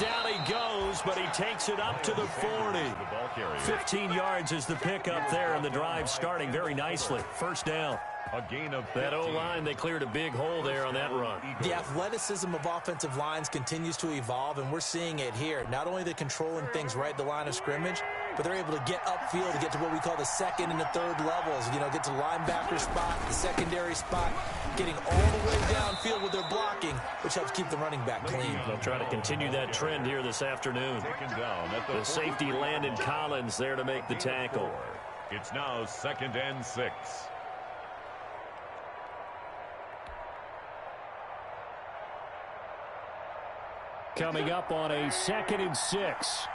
down he goes, but he takes it up to the 40. 15 yards is the pickup there, and the drive starting very nicely. First down. A gain of 15. That O-line, they cleared a big hole there on that run. The athleticism of offensive lines continues to evolve, and we're seeing it here. Not only they're controlling things right at the line of scrimmage, but they're able to get upfield to get to what we call the second and the third levels. You know, get to the linebacker spot, the secondary spot, getting all the way downfield with their blocking, which helps keep the running back clean. They'll try to continue that trend here this afternoon. The safety Landon Collins there to make the tackle. It's now 2nd and 6. Coming up on a 2nd and 6.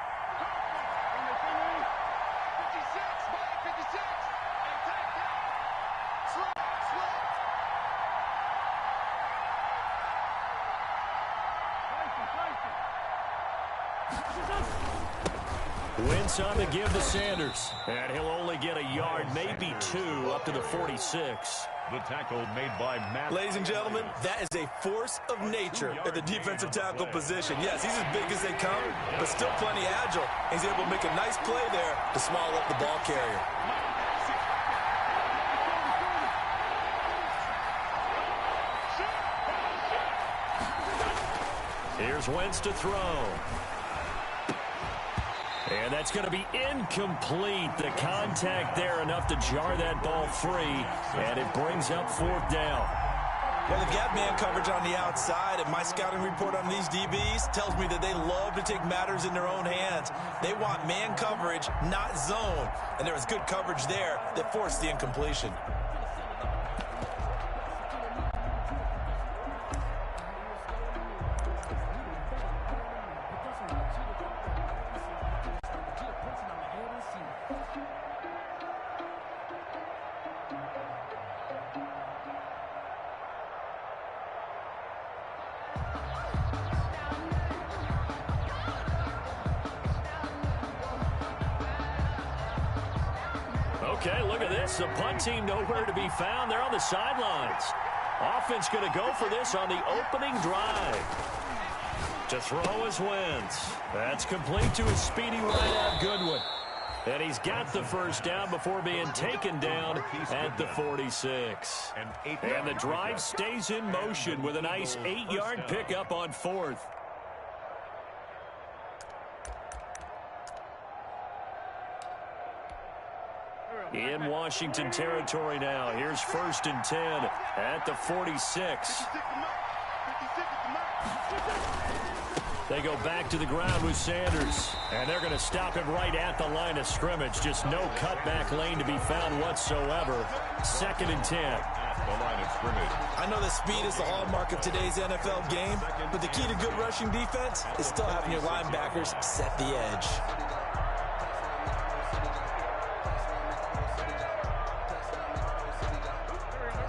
Wentz on to give to Sanders. And he'll only get a yard, maybe 2, up to the 46. The tackle made by Matt. Ladies and gentlemen, that is a force of nature at the defensive tackle position. Yes, he's as big as they come, but still plenty agile. He's able to make a nice play there to swallow up the ball carrier. Here's Wentz to throw. And that's going to be incomplete. The contact there enough to jar that ball free, and it brings up 4th down. Well, they've got man coverage on the outside, and my scouting report on these DBs tells me that they love to take matters in their own hands. They want man coverage, not zone, and there was good coverage there that forced the incompletion. Okay, look at this. The punt team nowhere to be found. They're on the sidelines. Offense going to go for this on the opening drive. To throw is Wentz. That's complete to his speedy wideout Goodwin. And he's got the first down before being taken down at the 46. And the drive stays in motion with a nice 8-yard pickup on 4th. In Washington territory now. Here's 1st and 10 at the 46. They go back to the ground with Sanders. And they're going to stop him right at the line of scrimmage. Just no cutback lane to be found whatsoever. 2nd and 10. I know that speed is the hallmark of today's NFL game, but the key to good rushing defense is still having your linebackers set the edge.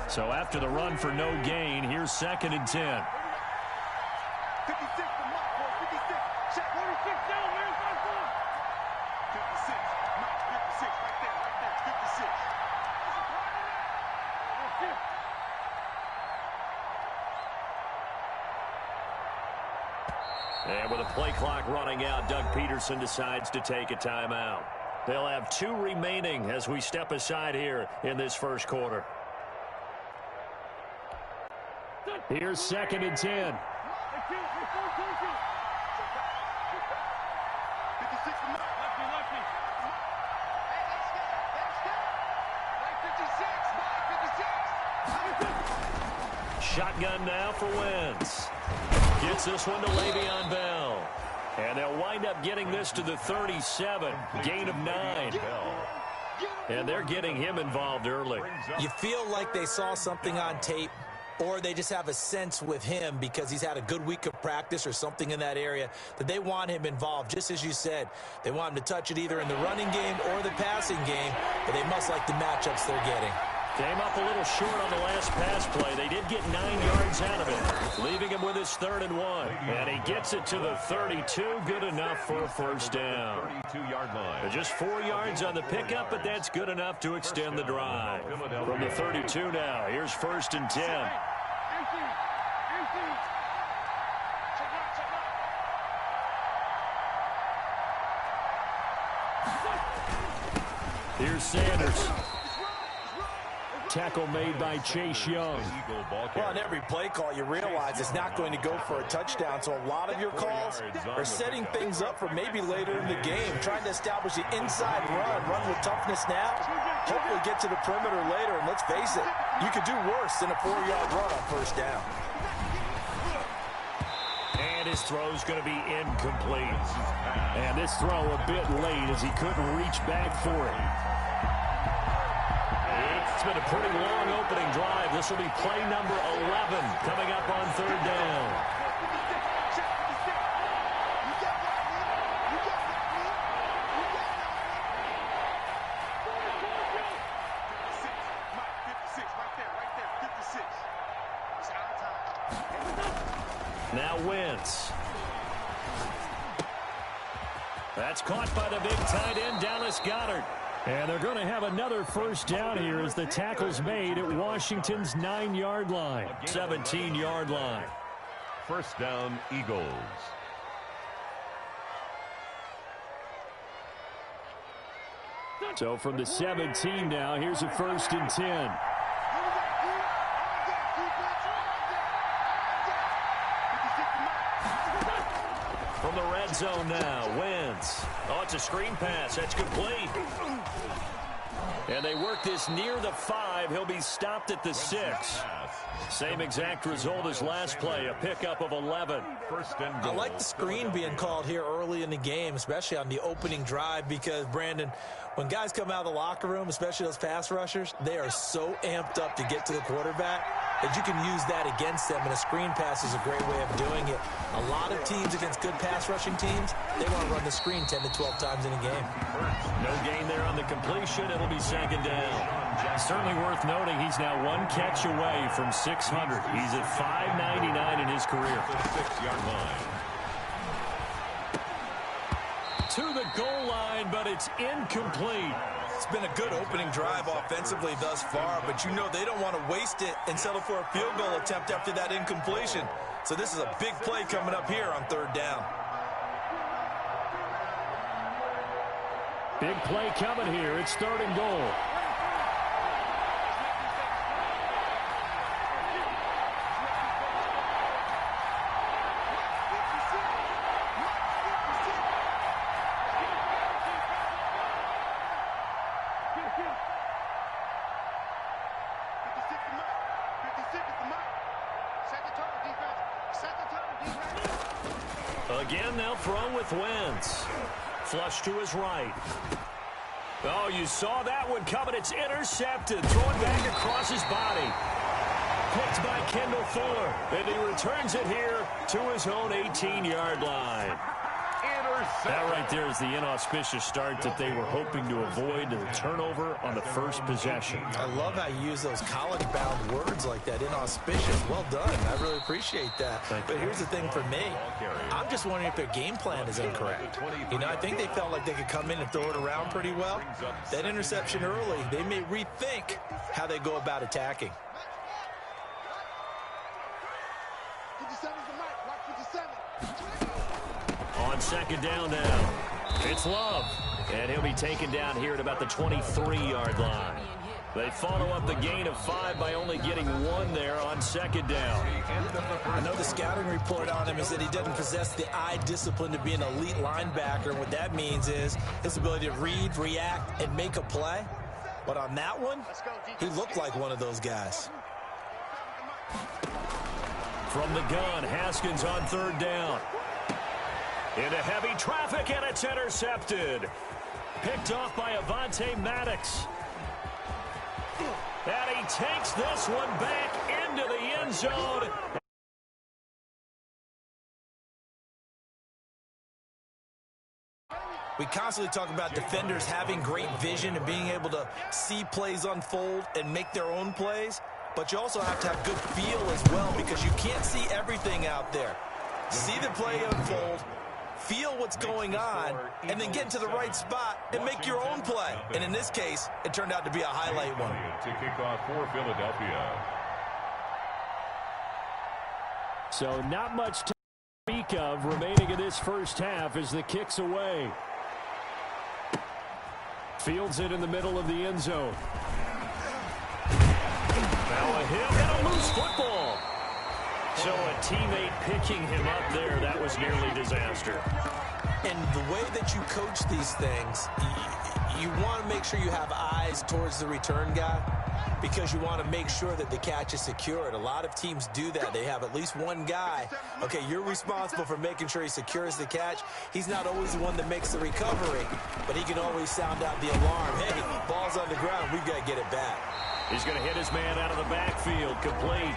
So after the run for no gain, here's 2nd and 10. And with a play clock running out, Doug Peterson decides to take a timeout. They'll have 2 remaining as we step aside here in this first quarter. Here's 2nd and 10. Shotgun now for Wentz. Gets this one to Le'Veon Bell. And they'll wind up getting this to the 37. Gain of 9. And they're getting him involved early. You feel like they saw something on tape, or they just have a sense with him because he's had a good week of practice or something in that area that they want him involved. Just as you said, they want him to touch it either in the running game or the passing game, but they must like the matchups they're getting. Came up a little short on the last pass play. They did get 9 yards out of it, leaving him with his 3rd and 1. And he gets it to the 32. Good enough for a first down. 32-yard line. Just 4 yards on the pickup, but that's good enough to extend the drive. From the 32 now, here's 1st and 10. Here's Sanders. Tackle made by Chase Young. Well, on every play call, you realize it's not going to go for a touchdown. So a lot of your calls are setting things up for maybe later in the game, trying to establish the inside run with toughness now, hopefully get to the perimeter later. And let's face it, you could do worse than a 4-yard run on first down. And his throw's going to be incomplete. And this throw a bit late as he couldn't reach back for it. It's been a pretty long opening drive. This will be play number 11 coming up on third down. Now Wentz. That's caught by the big tight end, Dallas Goedert. And they're going to have another first down here as the tackle's made at Washington's 9-yard line. 17-yard line. First down, Eagles. So from the 17 now, here's a 1st and 10. From the red zone now, Wentz. Oh, it's a screen pass. That's complete. And they work this near the 5. He'll be stopped at the 6. Same exact result as last play, a pickup of 11. I like the screen being called here early in the game, especially on the opening drive, because, Brandon, when guys come out of the locker room, especially those pass rushers, they are so amped up to get to the quarterback that you can use that against them, and a screen pass is a great way of doing it. A lot of teams against good pass rushing teams, they want to run the screen 10 to 12 times in a game. No gain there on the completion. It'll be 2nd down. Certainly worth noting he's now 1 catch away from 600. He's at 599 in his career. 6-yard line. To the goal line, but it's incomplete. It's been a good opening drive offensively thus far, but you know they don't want to waste it and settle for a field goal attempt after that incompletion. So this is a big play coming up here on 3rd down. Big play coming here. It's 3rd and goal. Again, they'll throw with Wentz. Flush to his right. Oh, you saw that one coming. It's intercepted. Thrown back across his body. Picked by Kendall Fuller. And he returns it here to his own 18-yard line. That right there is the inauspicious start that they were hoping to avoid, the turnover on the first possession. I love how you use those college-bound words like that, inauspicious. Well done. I really appreciate that. But here's the thing for me. I'm just wondering if their game plan is incorrect. You know, I think they felt like they could come in and throw it around pretty well. That interception early, they may rethink how they go about attacking. 57's the mic. Watch 57. On 2nd down now, it's Love. And he'll be taken down here at about the 23-yard line. They follow up the gain of 5 by only getting 1 there on 2nd down. I know the scouting report on him is that he doesn't possess the eye discipline to be an elite linebacker. What that means is his ability to read, react, and make a play. But on that one, he looked like one of those guys. From the gun, Haskins on 3rd down. Into heavy traffic, and it's intercepted. Picked off by Avonte Maddox. And he takes this one back into the end zone. We constantly talk about defenders having great vision and being able to see plays unfold and make their own plays. But you also have to have good feel as well, because you can't see everything out there. See the play unfold, feel what's going on, and then get into the right spot and make your own play. And in this case, it turned out to be a highlight one. To kick off for Philadelphia. So not much to speak of remaining in this first half as the kick's away. Fields it in the middle of the end zone. Now a hit and a loose football. So a teammate picking him up there, that was nearly disaster. And the way that you coach these things, you want to make sure you have eyes towards the return guy because you want to make sure that the catch is secured. A lot of teams do that. They have at least one guy. Okay, you're responsible for making sure he secures the catch. He's not always the one that makes the recovery, but he can always sound out the alarm. Hey, ball's on the ground. We've got to get it back. He's going to hit his man out of the backfield, complete.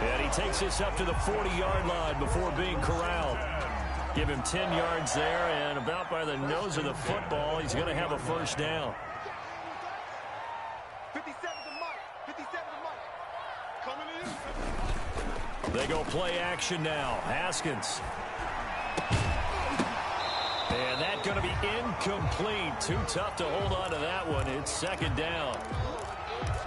And he takes this up to the 40-yard line before being corralled. Give him 10 yards there, and about by the nose of the football, he's going to have a first down. 57 to Mike. 57 to Mike. Coming in. They go play action now. Haskins. And that's going to be incomplete. Too tough to hold on to that one. It's second down.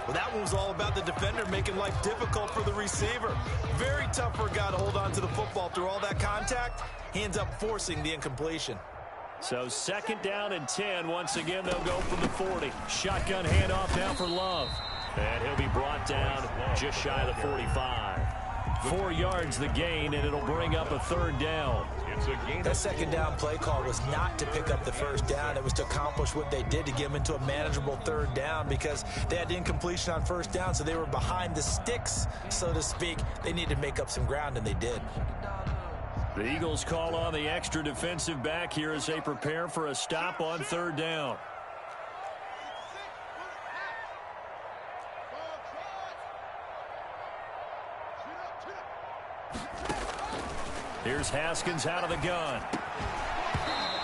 Well, that one was all about the defender making life difficult for the receiver. Very tough for a guy to hold on to the football through all that contact. He ends up forcing the incompletion. So second down and 10. Once again, they'll go from the 40. Shotgun handoff now for Love. And he'll be brought down just shy of the 45. 4 yards the gain, and it'll bring up a third down. That second down play call was not to pick up the first down. It was to accomplish what they did to get them into a manageable third down because they had incompletion on first down, so they were behind the sticks, so to speak. They needed to make up some ground, and they did. The Eagles call on the extra defensive back here as they prepare for a stop on third down. Here's Haskins out of the gun.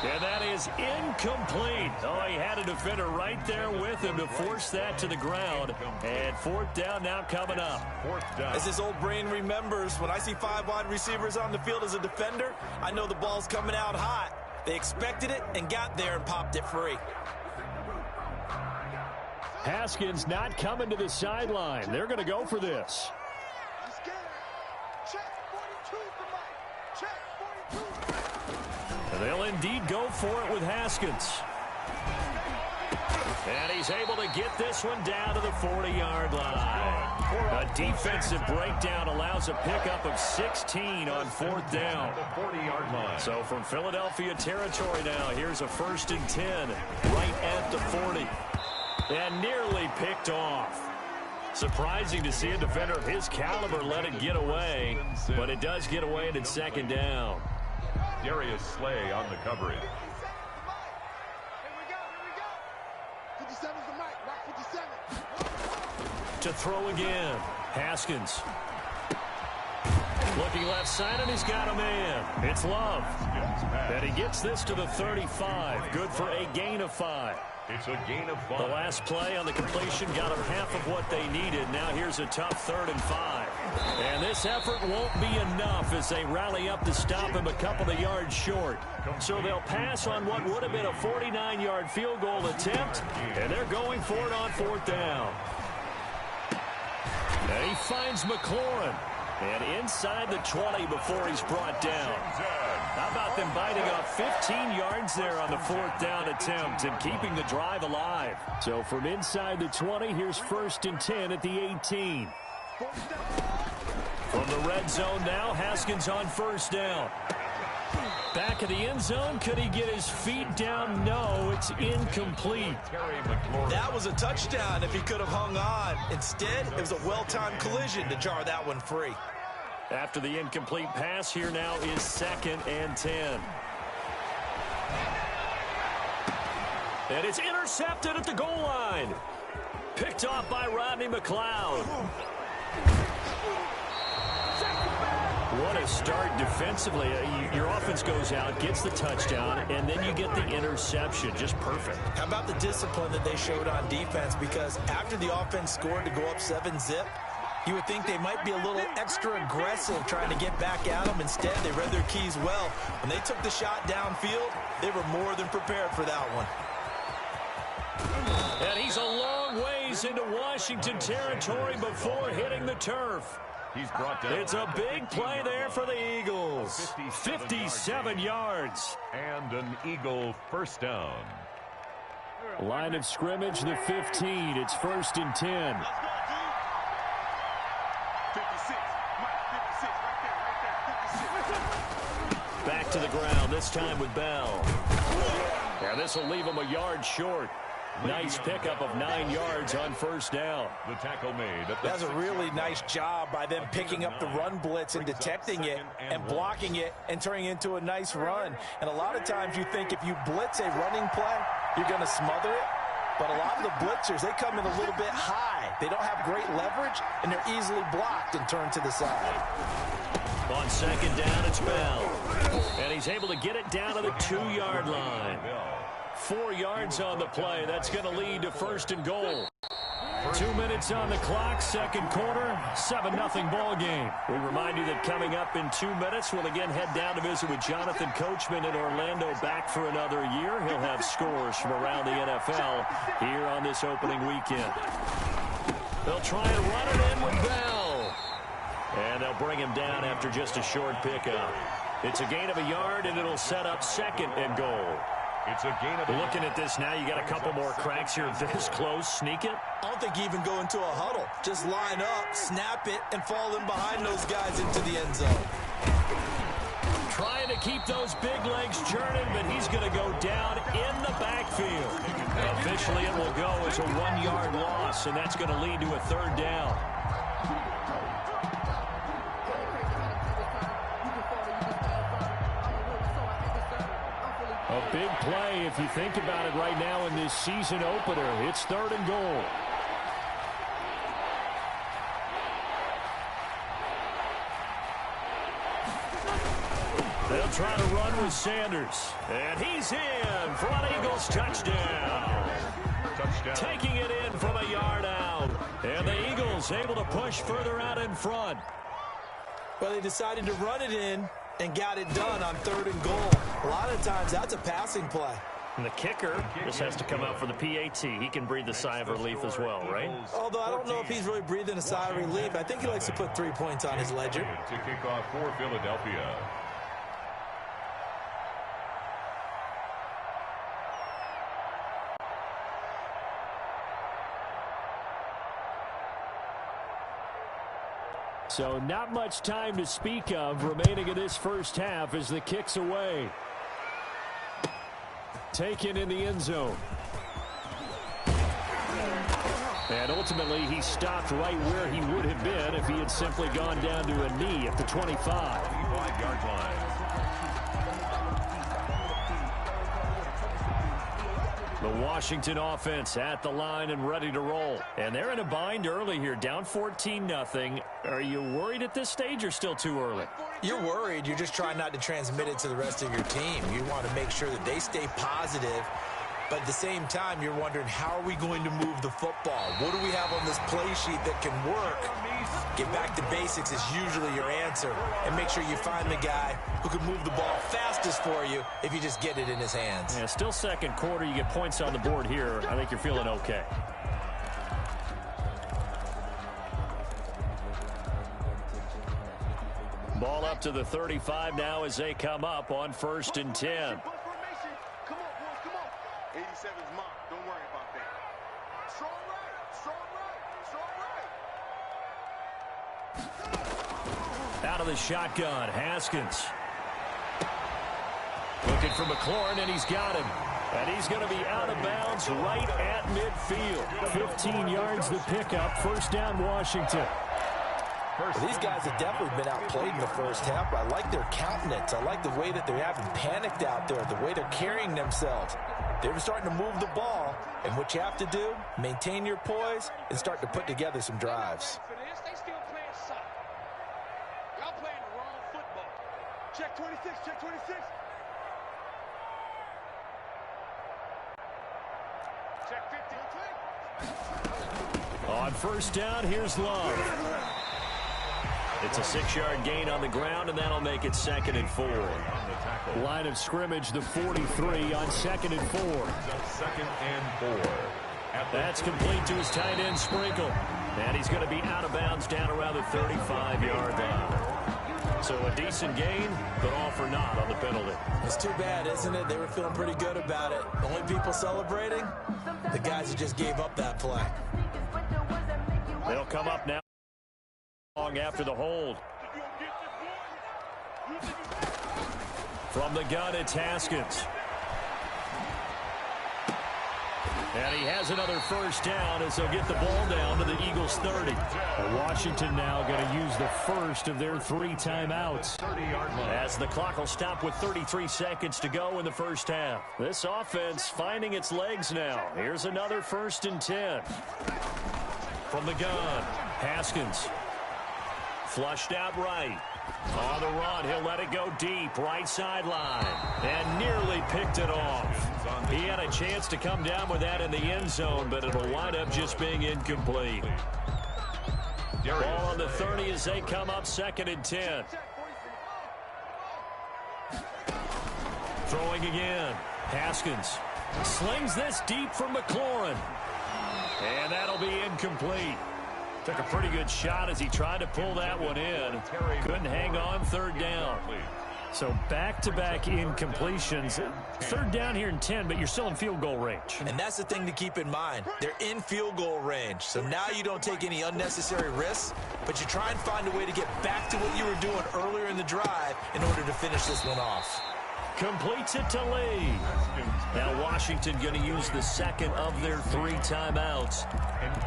And that is incomplete. Oh, he had a defender right there with him to force that to the ground. And fourth down now coming up. Fourth down. As his old brain remembers, when I see 5 wide receivers on the field as a defender, I know the ball's coming out hot. They expected it and got there and popped it free. Haskins not coming to the sideline. They're going to go for this. They'll indeed go for it with Haskins. And he's able to get this one down to the 40-yard line. A defensive breakdown allows a pickup of 16 on fourth down. The 40-yard line. So from Philadelphia territory now, here's a 1st and 10 right at the 40. And nearly picked off. Surprising to see a defender of his caliber let it get away, but it does get away and it's second down. Darius Slay on the coverage. Here we go. 57 to Mike. Rock 57. To throw again. Haskins. Looking left side, and he's got a man. It's Love. And he gets this to the 35. Good for a gain of 5. It's a gain of 5. The last play on the completion got them half of what they needed. Now here's a tough 3rd and 5. And this effort won't be enough as they rally up to stop him a couple of yards short. So they'll pass on what would have been a 49-yard field goal attempt, and they're going for it on 4th down. And he finds McLaurin. And inside the 20 before he's brought down. How about them biting off 15 yards there on the 4th down attempt and keeping the drive alive? So from inside the 20, here's 1st and 10 at the 18. From the red zone now, Haskins on 1st down. Back of the end zone, could he get his feet down? No, it's incomplete. That was a touchdown if he could have hung on. Instead, it was a well-timed collision to jar that one free. After the incomplete pass, here now is 2nd and 10. And it's intercepted at the goal line. Picked off by Rodney McLeod. What a start defensively. Your offense goes out, gets the touchdown, and then you get the interception. Just perfect. How about the discipline that they showed on defense? Because after the offense scored to go up 7-zip, you would think they might be a little extra aggressive trying to get back at them. Instead, they read their keys well. When they took the shot downfield, they were more than prepared for that one. And he's a long ways into Washington territory before hitting the turf. He's brought down. It's a big play there for the Eagles. 57 yards. And an Eagle first down. Line of scrimmage, the 15. It's 1st and 10. Let's go, G. 56. Mike, 56. Right there. 56. Back to the ground, this time with Bell. Yeah, this will leave him a yard short. Nice pickup of 9 yards on 1st down. The tackle made. That's a really nice job by them picking up the run blitz and detecting it and blocking it and turning it into a nice run. And a lot of times you think if you blitz a running play, you're going to smother it. But a lot of the blitzers, they come in a little bit high. They don't have great leverage, and they're easily blocked and turned to the side. On 2nd down, it's Bell. And he's able to get it down to the 2-yard line. 4 yards on the play. That's going to lead to 1st and goal. 2 minutes on the clock, 2nd quarter, 7-0 ball game. We remind you that coming up in 2 minutes, we'll again head down to visit with Jonathan Coachman in Orlando, back for another year. He'll have scores from around the NFL here on this opening weekend. They'll try and run it in with Bell. And they'll bring him down after just a short pickup. It's a gain of a yard, and it'll set up 2nd and goal. It's a gain of a... Looking at this now, you got a couple more cracks here. This close, sneak it. I don't think you even go into a huddle. Just line up, snap it, and fall in behind those guys into the end zone. Trying to keep those big legs churning, but he's going to go down in the backfield. Officially, it will go as a 1-yard loss, and that's going to lead to a 3rd down. A big play, if you think about it right now in this season opener. It's 3rd and goal. They'll try to run with Sanders. And he's in for an Eagles touchdown. Taking it in from a yard out. And the Eagles able to push further out in front. Well, they decided to run it in and got it done on 3rd and goal. A lot of times that's a passing play. And the kicker just has to come out for the PAT. He can breathe a sigh of relief as well, right? Although I don't know if he's really breathing a sigh of relief. I think he likes to put 3 points on his ledger. To kick off for Philadelphia. So not much time to speak of remaining in this first half as the kick's away. Taken in the end zone. And ultimately, he stopped right where he would have been if he had simply gone down to a knee at the 25. 25-yard line. The Washington offense at the line and ready to roll. And they're in a bind early here, down 14-0. Are you worried at this stage or still too early? You're worried. You're just trying not to transmit it to the rest of your team. You want to make sure that they stay positive. But at the same time, you're wondering, how are we going to move the football? What do we have on this play sheet that can work? Get back to basics is usually your answer. And make sure you find the guy who can move the ball fastest for you if you just get it in his hands. Yeah, still 2nd quarter. You get points on the board here. I think you're feeling okay. Ball up to the 35 now as they come up on 1st and 10. Come on, boys, come on. 87's mine. Don't worry about that. Strong right, strong right, strong right. Out of the shotgun, Haskins. Looking for McLaurin, and he's got him. And he's going to be out of bounds right at midfield. 15 yards the pickup. 1st down, Washington. These guys have definitely been outplayed in the first half. I like their countenance. I like the way that they haven't panicked out there, the way they're carrying themselves. They're starting to move the ball, and what you have to do, maintain your poise and start to put together some drives. They still playing soccer. Y'all playing the wrong football. Check 26, check 26. Check 50. On 1st down, here's Love. It's a 6-yard gain on the ground, and that'll make it 2nd and 4. Line of scrimmage, the 43 on 2nd and 4. 2nd and 4. That's complete to his tight end, Sprinkle. And he's going to be out of bounds down around the 35-yard line. So a decent gain, but all for naught on the penalty. It's too bad, isn't it? They were feeling pretty good about it. The only people celebrating, the guys who just gave up that play. They'll come up now long after the hold. From the gun, it's Haskins. And he has another first down as they'll get the ball down to the Eagles' 30. And Washington now going to use the first of their 3 timeouts. As the clock will stop with 33 seconds to go in the first half. This offense finding its legs now. Here's another 1st and 10. From the gun, Haskins. Flushed out right. On the run, he'll let it go deep, right sideline. And nearly picked it off. He had a chance to come down with that in the end zone, but it'll wind up just being incomplete. Ball on the 30 as they come up 2nd and 10. Throwing again. Haskins slings this deep from McLaurin. And that'll be incomplete. Took a pretty good shot as he tried to pull that one in. Couldn't hang on, 3rd down. So back-to-back incompletions. 3rd down here in 10, but you're still in field goal range. And that's the thing to keep in mind. They're in field goal range. So now you don't take any unnecessary risks, but you try and find a way to get back to what you were doing earlier in the drive in order to finish this one off. Completes it to Lee. Now Washington going to use the 2nd of their 3 timeouts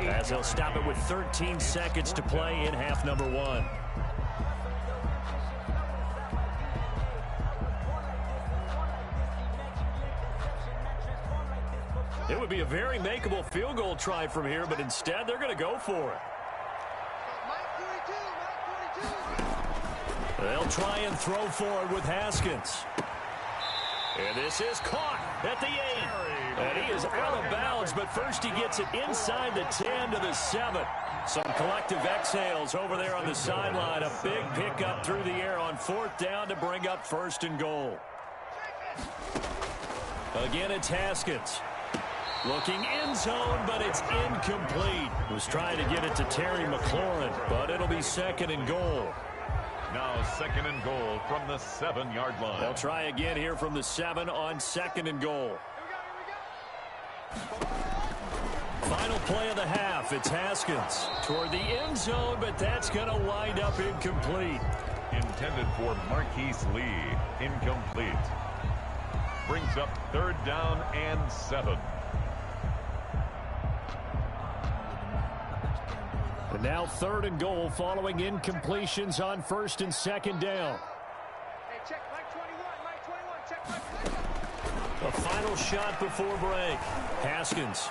as they'll stop it with 13 seconds to play in half number 1. It would be a very makeable field goal try from here, but instead they're going to go for it. They'll try and throw forward with Haskins. And this is caught at the 8. And he is out of bounds, but first he gets it inside the 10 to the 7. Some collective exhales over there on the sideline. A big pickup through the air on 4th down to bring up 1st and goal. Again, it's Haskins. Looking end zone, but it's incomplete. Was trying to get it to Terry McLaurin, but it'll be 2nd and goal. Now 2nd and goal from the 7-yard line. They'll try again here from the 7 on 2nd and goal. Final play of the half. It's Haskins toward the end zone, but that's going to wind up incomplete. Intended for Marquise Lee. Incomplete. Brings up 3rd down and 7. And now 3rd and goal following incompletions on 1st and 2nd down. Hey, check Mike 21, check Mike 21. A final shot before break. Haskins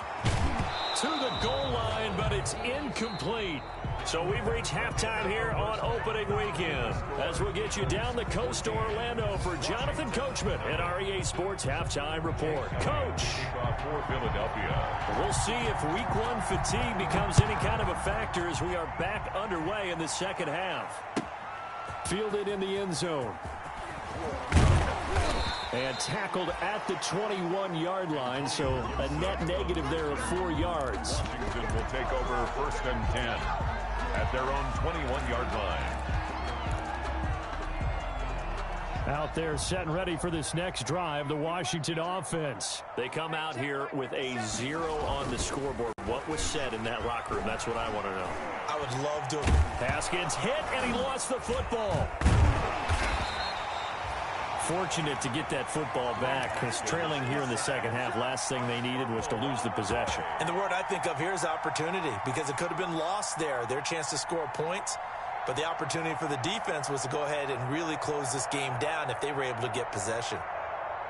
to the goal line, but it's incomplete. So we've reached halftime here on opening weekend. As we'll get you down the coast to Orlando for Jonathan Coachman at our EA Sports Halftime Report. Coach. Kickoff for Philadelphia. We'll see if week 1 fatigue becomes any kind of a factor as we are back underway in the 2nd half. Fielded in the end zone. And tackled at the 21-yard line, so a net negative there of 4 yards. Washington will take over 1st and 10 at their own 21-yard line. Out there set and ready for this next drive, the Washington offense. They come out here with a 0 on the scoreboard. What was said in that locker room? That's what I want to know. I would love to. Haskins hit, and he lost the football. Fortunate to get that football back, because trailing here in the 2nd half, last thing they needed was to lose the possession. And the word I think of here is opportunity, because it could have been lost there, their chance to score points. But the opportunity for the defense was to go ahead and really close this game down if they were able to get possession.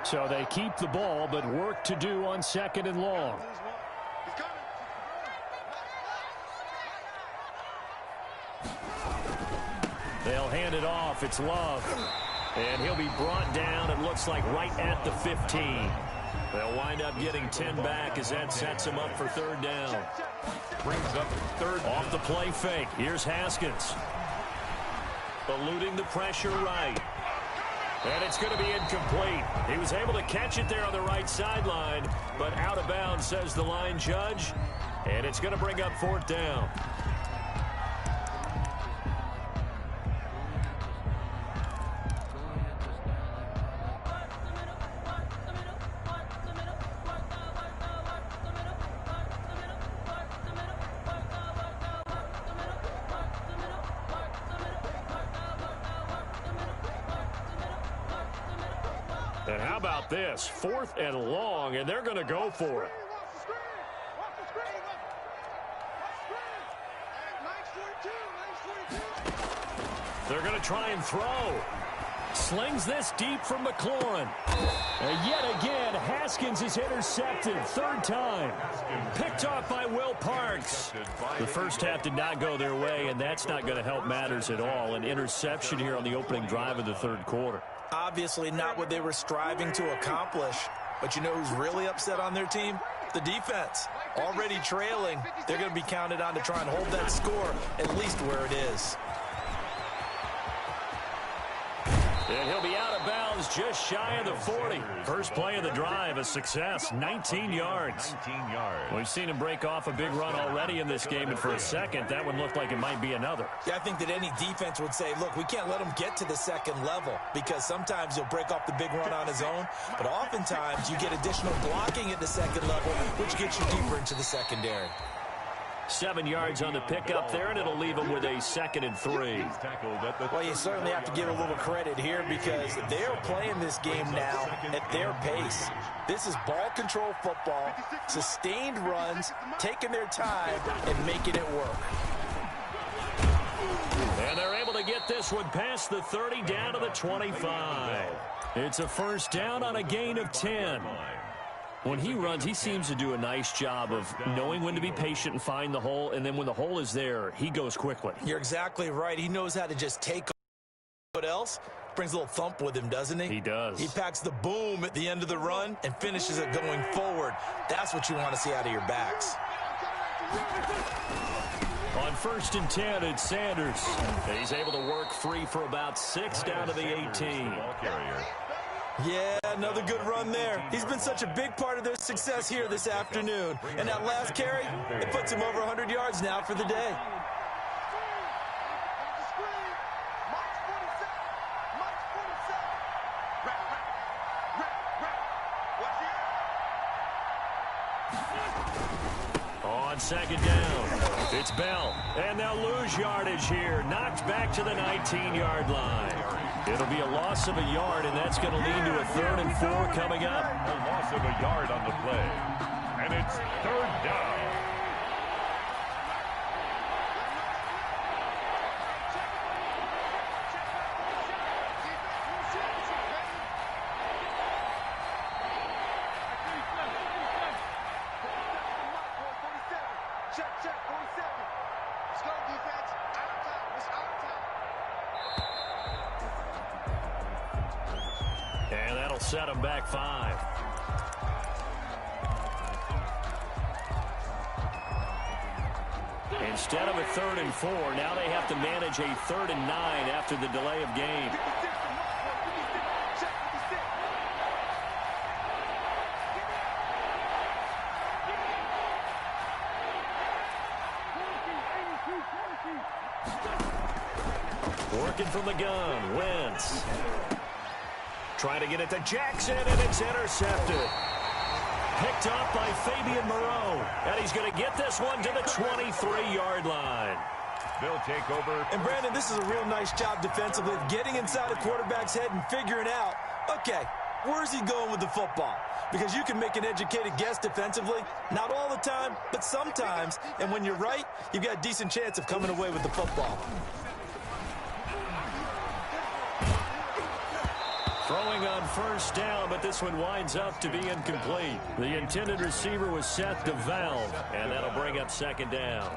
So they keep the ball, but work to do on 2nd and long. They'll hand it off. It's Love. And he'll be brought down, it looks like, right at the 15. They'll wind up getting 10 back as that sets him up for 3rd down. Brings up 3rd. Off the play fake. Here's Haskins. Eluding the pressure right. And it's going to be incomplete. He was able to catch it there on the right sideline, but out of bounds, says the line judge. And it's going to bring up 4th down. And how about this? 4th and long, and they're going to go for it. They're going to try and throw. Slings this deep from McLaurin. And yet again, Haskins is intercepted. 3rd time. Picked off by Will Parks. The first half did not go their way, and that's not going to help matters at all. An interception here on the opening drive of the 3rd quarter. Obviously not what they were striving to accomplish. But you know who's really upset on their team? The defense. Already trailing. They're going to be counted on to try and hold that score at least where it is. And he'll be out of bounds just shy of the 40. First play of the drive, a success, 19 yards. 19 yards. We've seen him break off a big run already in this game, and for a second, that one looked like it might be another. Yeah, I think that any defense would say, look, we can't let him get to the 2nd level because sometimes he'll break off the big run on his own, but oftentimes you get additional blocking at the 2nd level, which gets you deeper into the secondary. 7 yards on the pickup there, and it'll leave him with a 2nd and 3. Well, you certainly have to give a little credit here because they're playing this game now at their pace. This is ball control football, sustained runs, taking their time, and making it work. And they're able to get this one past the 30 down to the 25. It's a first down on a gain of 10. When he runs, he seems to do a nice job of knowing when to be patient and find the hole, and then when the hole is there, he goes quickly. You're exactly right. He knows how to just take off. What else? Brings a little thump with him, doesn't he? He does. He packs the boom at the end of the run and finishes it going forward. That's what you want to see out of your backs. On 1st and 10, it's Sanders. He's able to work free for about 6 down to the 18. Yeah, another good run there. He's been such a big part of their success here this afternoon. And that last carry, it puts him over 100 yards now for the day. On 2nd down, it's Bell. And they'll lose yardage here. Knocked back to the 19-yard line. It'll be a loss of a yard, and that's going to lead to a 3rd and 4 coming up. A loss of a yard on the play. And it's 3rd down. And that'll set them back 5. Instead of a 3rd and 4, now they have to manage a 3rd and 9 after the delay of game. Working from the gun, Wentz. Trying to get it to Jackson, and it's intercepted. Picked off by Fabian Moreau. And he's going to get this one to the 23-yard line. They'll take over. And, Brandon, this is a real nice job defensively of getting inside a quarterback's head and figuring out, okay, where's he going with the football? Because you can make an educated guess defensively. Not all the time, but sometimes. And when you're right, you've got a decent chance of coming away with the football. Throwing on 1st down, but this one winds up to be incomplete. The intended receiver was Seth DeValve, and that'll bring up 2nd down.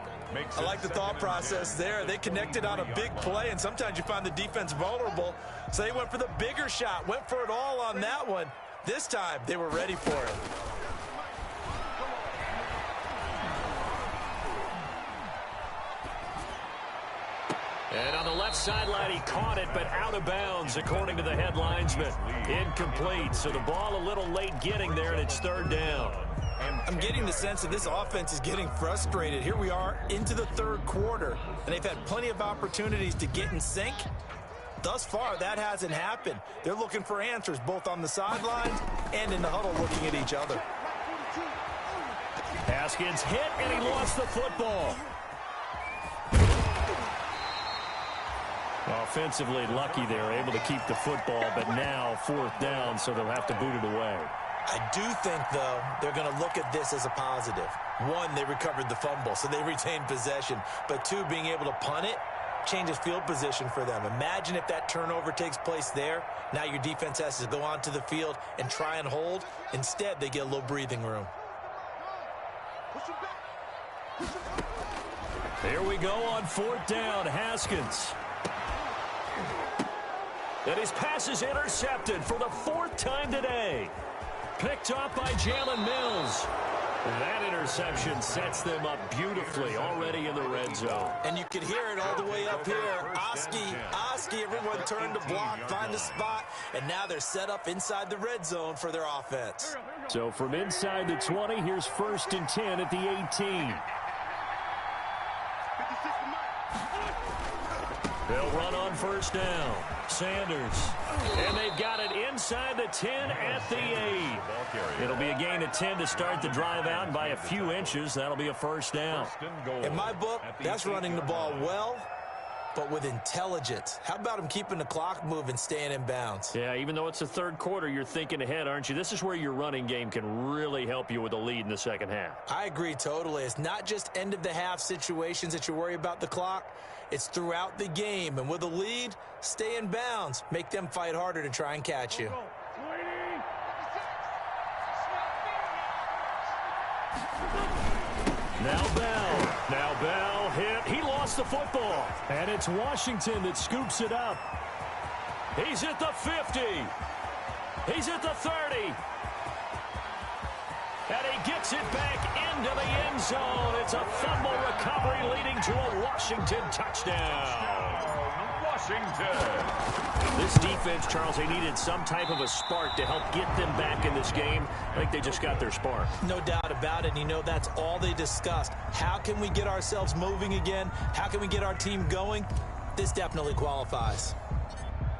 I like the thought process there. They connected on a big play, and sometimes you find the defense vulnerable. So they went for the bigger shot, went for it all on that one. This time, they were ready for it. And on the left sideline, he caught it, but out of bounds, according to the head linesman. Incomplete, so the ball a little late getting there, and it's 3rd down. I'm getting the sense that this offense is getting frustrated. Here we are into the 3rd quarter, and they've had plenty of opportunities to get in sync. Thus far, that hasn't happened. They're looking for answers both on the sidelines and in the huddle looking at each other. Haskins hit, and he lost the football. Offensively lucky they're able to keep the football, but now 4th down, so they'll have to boot it away. I do think, though, they're going to look at this as a positive. One, they recovered the fumble, so they retained possession. But two, being able to punt it changes field position for them. Imagine if that turnover takes place there. Now your defense has to go onto the field and try and hold. Instead, they get a little breathing room. Here we go on 4th down. Haskins. And his pass is intercepted for the 4th time today. Picked off by Jalen Mills. That interception sets them up beautifully already in the red zone. And you can hear it all the way up here. Oski, everyone turned to block, find a spot, and now they're set up inside the red zone for their offense. So from inside the 20, here's 1st and 10 at the 18. They'll run on 1st down. Sanders. And they've got it inside the 10 at the 8. It'll be a gain of 10 to start the drive out, and by a few inches, that'll be a 1st down. In my book, that's running the ball well, but with intelligence. How about him keeping the clock moving, staying in bounds? Yeah, even though it's the 3rd quarter, you're thinking ahead, aren't you? This is where your running game can really help you with a lead in the 2nd half. I agree totally. It's not just end-of-the-half situations that you worry about the clock. It's throughout the game. And with a lead, stay in bounds. Make them fight harder to try and catch you. Now Bell hit. He lost the football. And it's Washington that scoops it up. He's at the 50. He's at the 30. And he gets it back into the end zone. It's a fumble recovery leading to a Washington touchdown. Washington. This defense, Charles, they needed some type of a spark to help get them back in this game. I think they just got their spark. No doubt about it. You know, that's all they discussed. How can we get ourselves moving again? How can we get our team going? This definitely qualifies.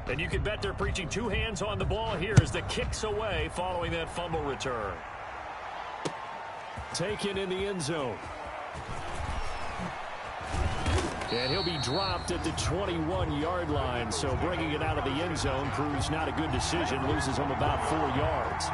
And you can bet they're preaching 2 hands on the ball here as the kick's away following that fumble return. Taken in the end zone. And he'll be dropped at the 21-yard line. So bringing it out of the end zone proves not a good decision. Loses him about 4 yards.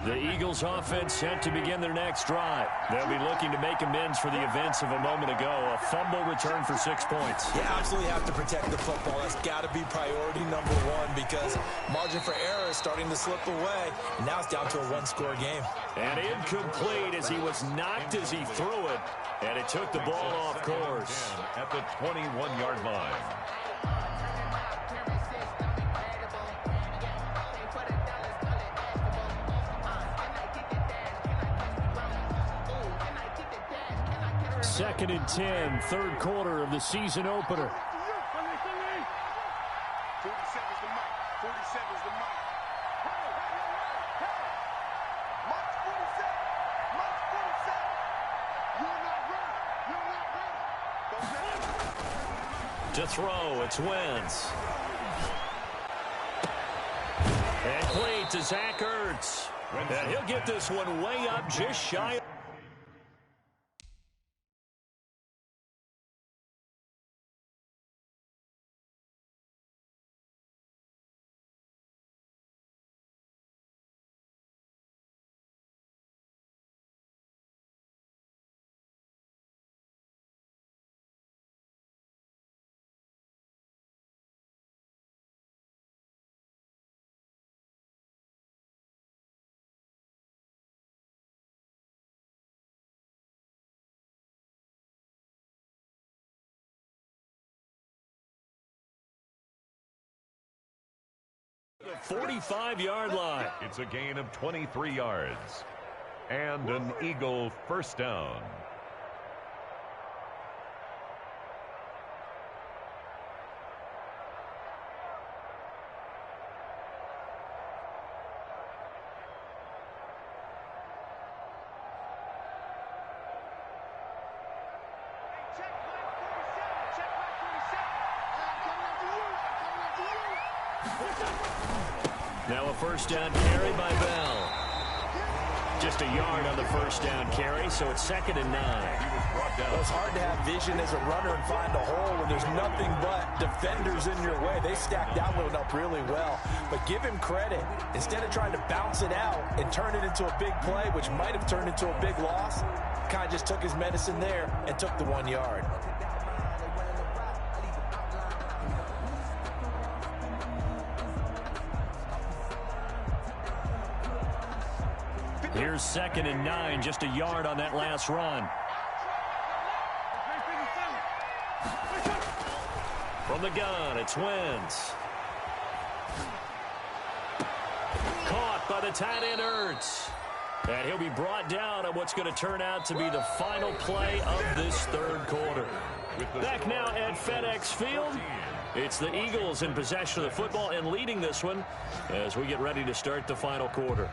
The Eagles offense set to begin their next drive. They'll be looking to make amends for the events of a moment ago. A fumble return for 6 points. You absolutely have to protect the football. That's got to be priority number one because margin for error is starting to slip away. And now it's down to a 1-score game. And incomplete as he was knocked as he threw it. And it took the ball off course. At the 21-yard line. Second and 10, 3rd quarter of the season opener. 47's the mic. 47's the mic. March 47. March 47. You're not ready. You're not ready. To throw, it's Wentz. And complete to Zach Ertz. And he'll get this one way up just shy of the 45-yard line. It's a gain of 23 yards. And an Eagle 1st down. Now a first down carry by Bell. Just a yard on the first down carry, so it's 2nd and 9. Well, it's hard to have vision as a runner and find a hole when there's nothing but defenders in your way. They stacked that one up really well. But give him credit. Instead of trying to bounce it out and turn it into a big play, which might have turned into a big loss, kind of just took his medicine there and took the 1 yard. Here's 2nd and 9, just a yard on that last run. From the gun, it's Wentz. Caught by the tight end, Ertz. And he'll be brought down on what's going to turn out to be the final play of this 3rd quarter. Back now at FedEx Field. It's the Eagles in possession of the football and leading this one as we get ready to start the final quarter.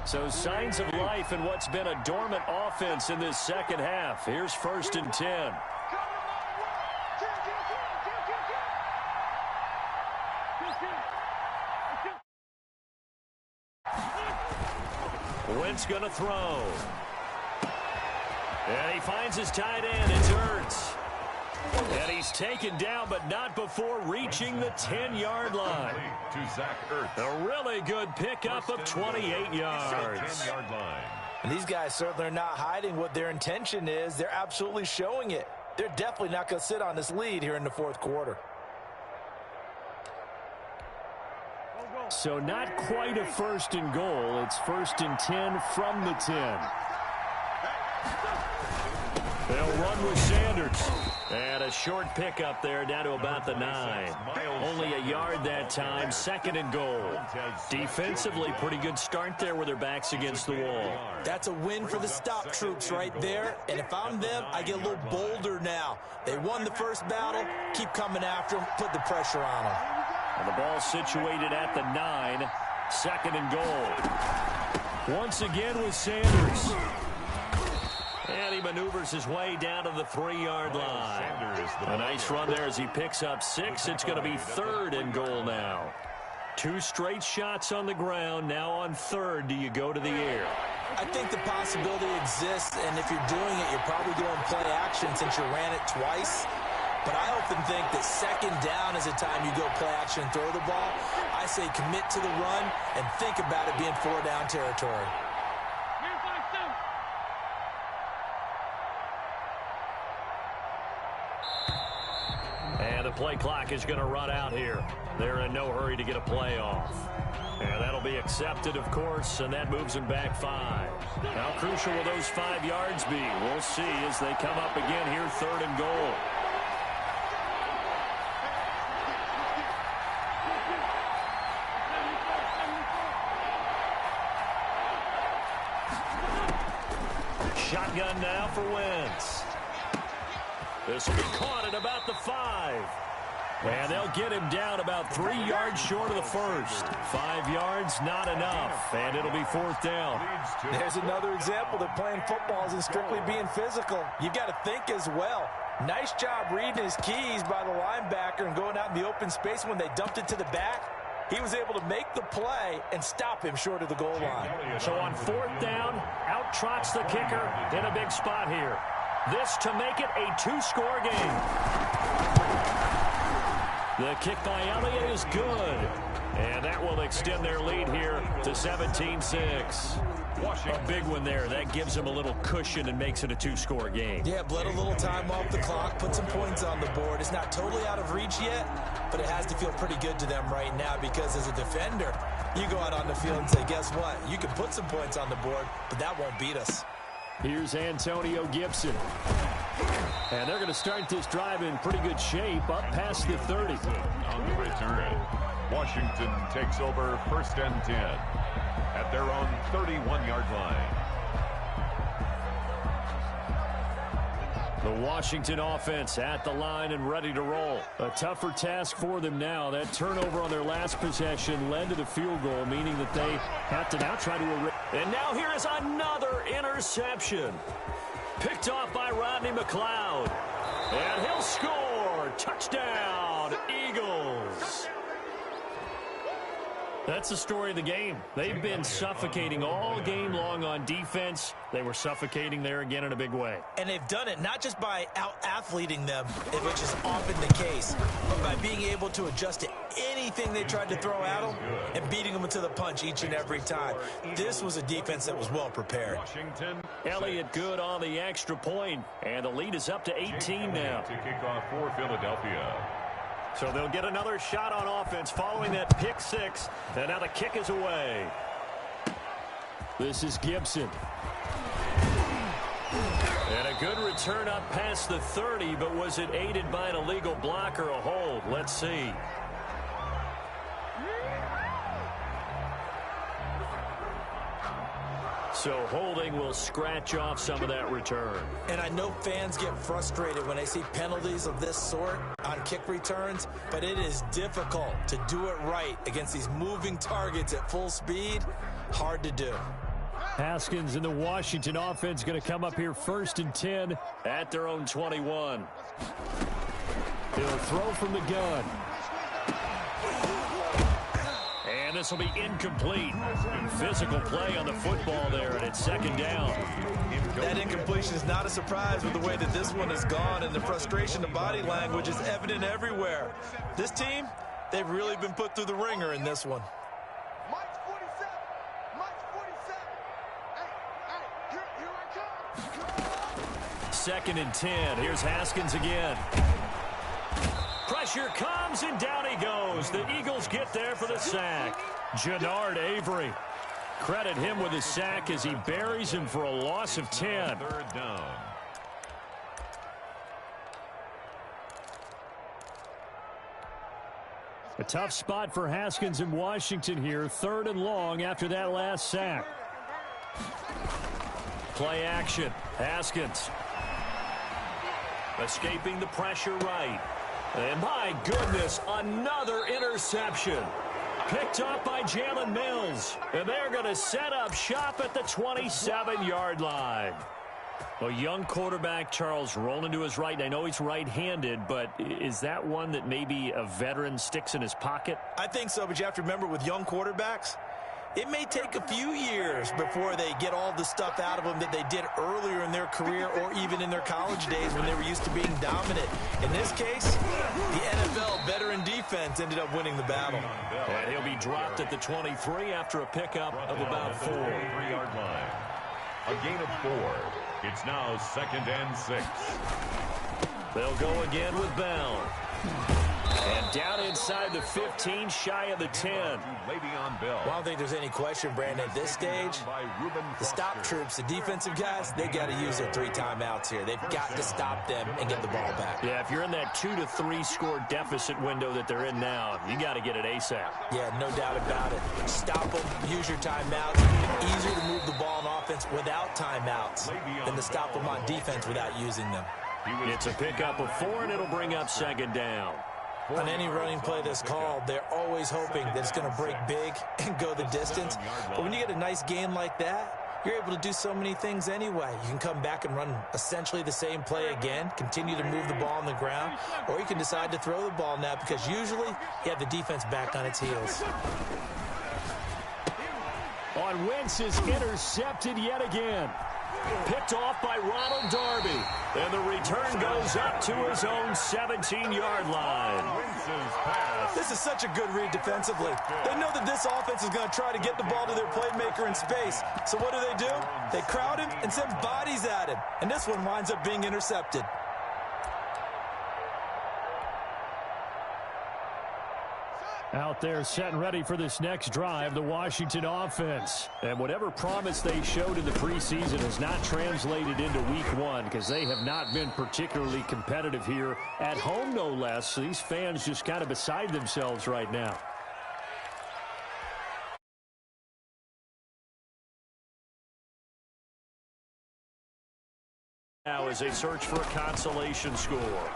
So signs of life in what's been a dormant offense in this 2nd half. Here's 1st and 10. Wentz going to throw. And he finds his tight end. It's Ertz. And he's taken down, but not before reaching the 10-yard line. To Zach Ertz. A really good pickup of 28 yards. 10-yard line. And these guys certainly are not hiding what their intention is. They're absolutely showing it. They're definitely not going to sit on this lead here in the 4th quarter. So not quite a 1st and goal. It's 1st and 10 from the 10. They'll run with Sanders. And a short pickup there down to about the 9. Only a yard that time. 2nd and goal. Defensively, pretty good start there with their backs against the wall. That's a win for the stop troops right there. And if I'm them, I get a little bolder now. They won the first battle. Keep coming after them. Put the pressure on them. And the ball situated at the 9. 2nd and goal. Once again with Sanders. And he maneuvers his way down to the 3-yard line. A nice run there as he picks up 6. It's going to be 3rd and goal now. 2 straight shots on the ground. Now on 3rd, do you go to the air? I think the possibility exists, and if you're doing it, you're probably doing play action since you ran it twice. But I often think that 2nd down is the time you go play action and throw the ball. I say commit to the run and think about it being 4-down territory. And the play clock is going to run out here. They're in no hurry to get a play off. And that'll be accepted, of course, and that moves them back 5. How crucial will those 5 yards be? We'll see as they come up again here, 3rd and goal. Shotgun now for Wentz. This will be caught at about the 5. And they'll get him down about 3 yards short of the first. 5 yards, not enough. And it'll be 4th down. There's another example that playing football isn't strictly being physical. You got to think as well. Nice job reading his keys by the linebacker and going out in the open space when they dumped it to the back. He was able to make the play and stop him short of the goal line. So on 4th down, out trots the kicker in a big spot here. This to make it a 2-score game. The kick by Elliott is good. And that will extend their lead here to 17-6. A big one there. That gives them a little cushion and makes it a 2-score game. Yeah, bled a little time off the clock, put some points on the board. It's not totally out of reach yet, but it has to feel pretty good to them right now because as a defender, you go out on the field and say, guess what? You can put some points on the board, but that won't beat us. Here's Antonio Gibson. And they're going to start this drive in pretty good shape, up past the 30. On the return, Washington takes over 1st and 10 at their own 31-yard line. The Washington offense at the line and ready to roll. A tougher task for them now. That turnover on their last possession led to the field goal, meaning that they have to now try to erase. And now here is another interception. Picked off by Rodney McLeod. And he'll score. Touchdown, Eagles. That's the story of the game. They've been suffocating all game long on defense. They were suffocating there again in a big way. And they've done it not just by out-athleting them, which is often the case, but by being able to adjust to anything they tried to throw at them and beating them into the punch each and every time. This was a defense that was well prepared. Elliott good on the extra point, and the lead is up to 18 now. To kick off for Philadelphia. So they'll get another shot on offense following that pick six. And now the kick is away. This is Gibson. And a good return up past the 30, but was it aided by an illegal block or a hold? Let's see. So holding will scratch off some of that return. And I know fans get frustrated when they see penalties of this sort on kick returns, but it is difficult to do it right against these moving targets at full speed. Hard to do. Haskins and the Washington offense going to come up here 1st and 10 at their own 21. He'll throw from the gun. And this will be incomplete. Physical play on the football there, and it's 2nd down. That incompletion is not a surprise with the way that this one has gone, and the frustration, the body language is evident everywhere. This team, they've really been put through the ringer in this one. Mike 47. Mike 47. Hey, here I come. 2nd and 10. Here's Haskins again. Pressure comes, and down he goes. The Eagles get there for the sack. Jannard Avery. Credit him with his sack as he buries him for a loss of 10. 3rd down. A tough spot for Haskins in Washington here. 3rd and long after that last sack. Play action. Haskins. Escaping the pressure right. And my goodness, another interception. Picked up by Jalen Mills. And they're going to set up shop at the 27-yard line. A young quarterback, Charles, rolling to his right. I know he's right-handed, but is that one that maybe a veteran sticks in his pocket? I think so, but you have to remember with young quarterbacks, it may take a few years before they get all the stuff out of them that they did earlier in their career or even in their college days when they were used to being dominant. In this case, the NFL veteran defense ended up winning the battle. And he'll be dropped at the 23 after a pickup of about 4. 3-yard line. A gain of 4. It's now 2nd and 6. They'll go again with Bell. And down inside the 15, shy of the 10. Well, I don't think there's any question, Brandon, at this stage, the stop troops, the defensive guys, they got to use their 3 timeouts here. They've got to stop them and get the ball back. Yeah, if you're in that 2 to 3 score deficit window that they're in now, you got to get it ASAP. Yeah, no doubt about it. Stop them, use your timeouts. Easier to move the ball on offense without timeouts than to stop them on defense without using them. It's a pickup of 4, and it'll bring up 2nd down. On any running play that's called, they're always hoping that it's going to break big and go the distance. But when you get a nice gain like that, you're able to do so many things anyway. You can come back and run essentially the same play again, continue to move the ball on the ground, or you can decide to throw the ball now because usually you have the defense back on its heels. On Wentz is intercepted yet again. Picked off by Ronald Darby. And the return goes up to his own 17-yard line. This is such a good read defensively. They know that this offense is going to try to get the ball to their playmaker in space. So what do? They crowd him and send bodies at him. And this one winds up being intercepted. Out there set and ready for this next drive, the Washington offense. And whatever promise they showed in the preseason has not translated into week 1 because they have not been particularly competitive here at home, no less. So these fans just kind of beside themselves right now. now as they search for a consolation score.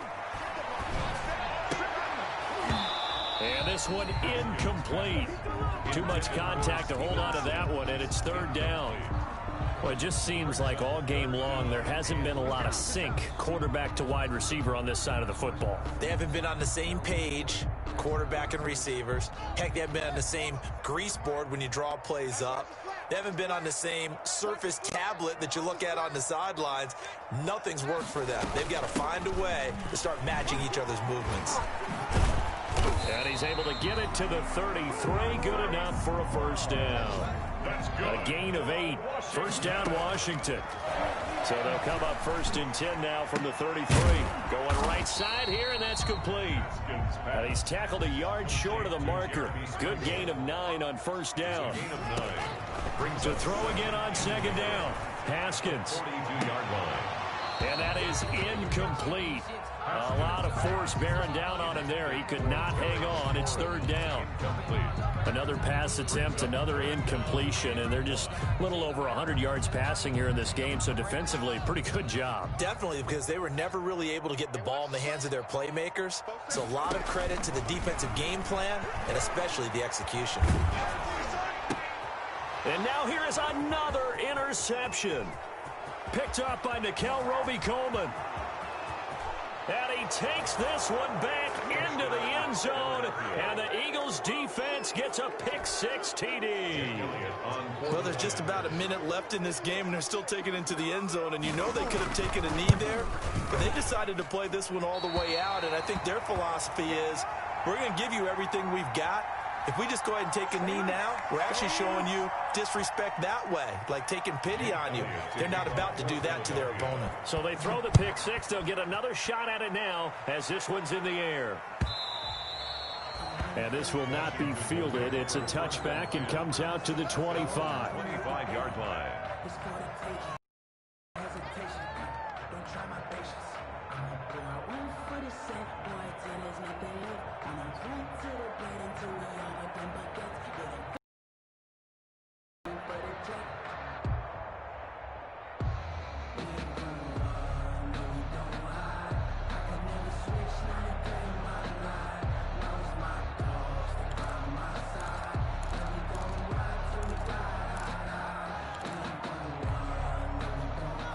And this one incomplete. Too much contact to hold on to that one, and it's third down. Well, it just seems like all game long there hasn't been a lot of sync quarterback to wide receiver on this side of the football. They haven't been on the same page, quarterback and receivers. Heck, they haven't been on the same grease board when you draw plays up. They haven't been on the same surface tablet that you look at on the sidelines. Nothing's worked for them. They've got to find a way to start matching each other's movements. And he's able to get it to the 33. Good enough for a first down. A gain of 8. First down, Washington. So they'll come up first and 10 now from the 33. Going right side here, and that's complete. And he's tackled a yard short of the marker. Good gain of 9 on first down. To throw again on second down. Haskins. 42-yard line. And that is incomplete. A lot of force bearing down on him there. He could not hang on. It's third down. Another pass attempt, another incompletion, and they're just a little over 100 yards passing here in this game, so defensively, pretty good job. Definitely, because they were never really able to get the ball in the hands of their playmakers. So a lot of credit to the defensive game plan, and especially the execution. And now here is another interception. Picked up by Nikel Roby-Coleman. And he takes this one back into the end zone. And the Eagles defense gets a pick-6 TD. Well, there's just about a minute left in this game, and they're still taking it into the end zone. And you know they could have taken a knee there, but they decided to play this one all the way out. And I think their philosophy is, we're going to give you everything we've got. If we just go ahead and take a knee now, we're actually showing you disrespect that way, like taking pity on you. They're not about to do that to their opponent. So they throw the pick-6. They'll get another shot at it now as this one's in the air. And this will not be fielded. It's a touchback and comes out to the 25. 25-yard line.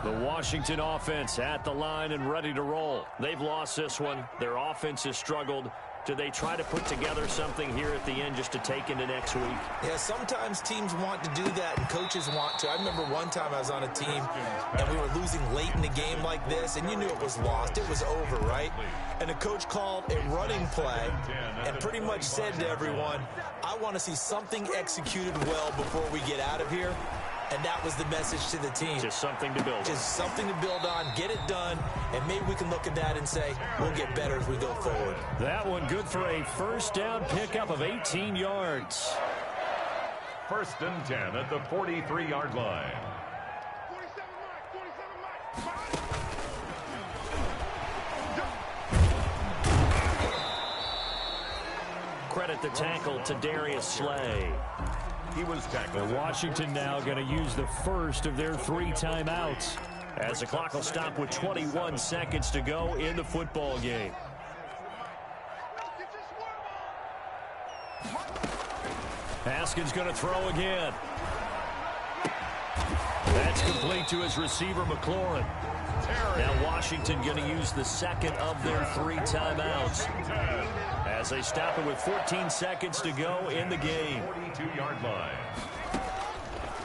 The Washington offense at the line and ready to roll. They've lost this one. Their offense has struggled. Do they try to put together something here at the end just to take into next week? Yeah, sometimes teams want to do that and coaches want to. I remember one time I was on a team and we were losing late in the game like this, and you knew it was lost. It was over, right? And the coach called a running play and pretty much said to everyone, I want to see something executed well before we get out of here. And that was the message to the team. Just something to build on. Just something to build on, get it done, and maybe we can look at that and say, we'll get better as we go forward. That one good for a first down pickup of 18 yards. First and 10 at the 43-yard line. 47 Credit the tackle to Darius Slay. He was tackled. Washington now going to use the first of their 3 timeouts as the clock will stop with 21 seconds to go in the football game. Haskins going to throw again. That's complete to his receiver, McLaurin. Now Washington going to use the second of their 3 timeouts as they stop it with 14 seconds to go in the game. 42-yard line.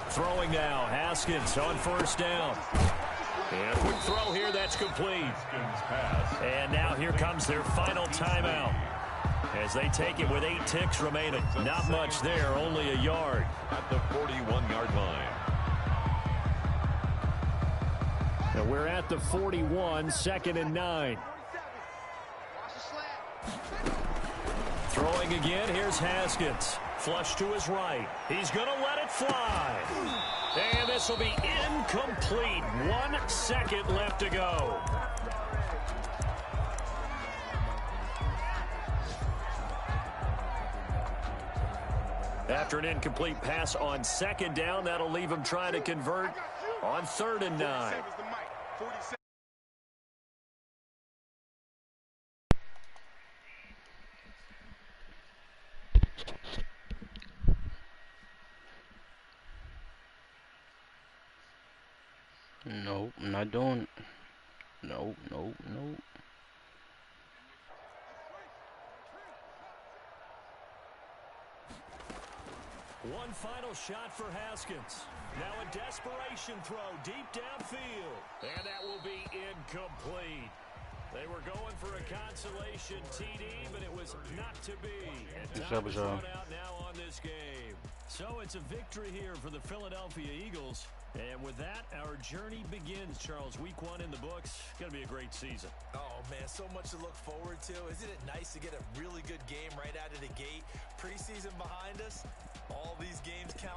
Throwing now, Haskins on first down. And a quick throw here, that's complete. And now here comes their final timeout as they take it with 8 ticks remaining. Not much there, only a yard. At the 41-yard line. And we're at the 41, 2nd and 9. Throwing again, here's Haskins. Flush to his right. He's going to let it fly. And this will be incomplete. 1 second left to go. After an incomplete pass on 2nd down, that'll leave him trying to convert on 3rd and 9. not doing. Nope, nope, nope. One final shot for Haskins. Now a desperation throw deep downfield. And that will be incomplete. They were going for a consolation TD, but it was not to be. And time is run out now on this game. So it's a victory here for the Philadelphia Eagles. And with that, our journey begins, Charles. Week 1 in the books. Going to be a great season. Oh, man, so much to look forward to. Isn't it nice to get a really good game right out of the gate? Preseason behind us. All these games count.